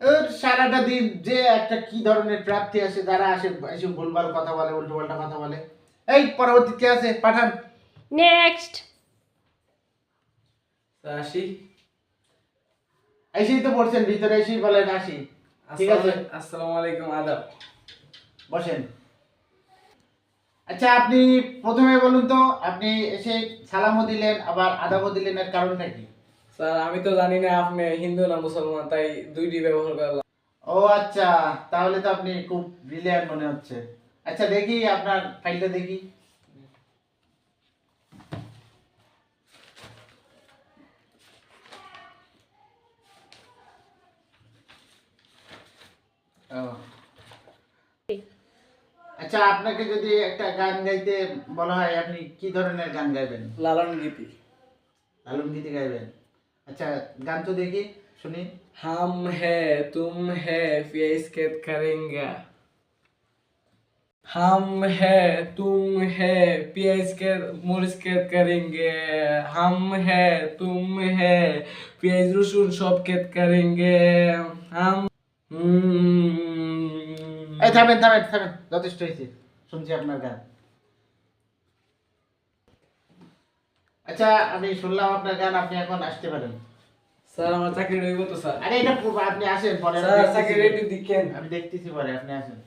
ওর সারাটা দিন যে একটা কি ধরনের প্রার্থী আছে যারা আসে এসে ভুলভাল কথা বলে, উল্টো পাল্টা কথা বলে। এই পরবর্তী কে আছে পাঠান। নেক্সট। আসি। এসেই তো পড়ছেন, ভিতরে এসেই বলেন আসি। ঠিক আছে, আসসালামু আলাইকুম, আদাব। বসেন। আচ্ছা আপনি প্রথমে বলুন তো, আপনি এসে সালামও দিলেন আবার আদাবও দিলেন, এর কারণটা কি? স্যার আমি তো জানি না আপনি হিন্দু না মুসলমান, তাই দুইটি ব্যবহার করলাম। ও আচ্ছা, তাহলে তো আপনি খুব ব্রিলিয়ান্ট মনে হচ্ছে। আচ্ছা দেখি আপনার ফাইলটা দেখি। ও, আচ্ছা আপনাকে যদি একটা গান গাইতে বলা হয়, আপনি কি ধরনের গান গাইবেন? লালন গীতি। লালন গীতি গাইবেন? আচ্ছা গান তো দেখি, শুনি। हम है तुम है फिर कैद करेंगे। हम है तुम है पियाज के मरीच कैद करेंगे। हम है तुम है पियाज रसुन सब कैद करेंगे। हम এই থামেন থামেন থামেন, যথেষ্ট হয়েছে, শুনছি আপনার গান। আচ্ছা আমি শুনলাম আপনার গান, আপনি এখন আসতে পারেন। স্যার আমার চাকরি রইব তো স্যার? আরে এটা আপনি আসেন পরে, আমি স্যার দেখতেছি। চাকরি রেডি দিকেন। আমি দেখতেছি পরে, আপনি আসেন।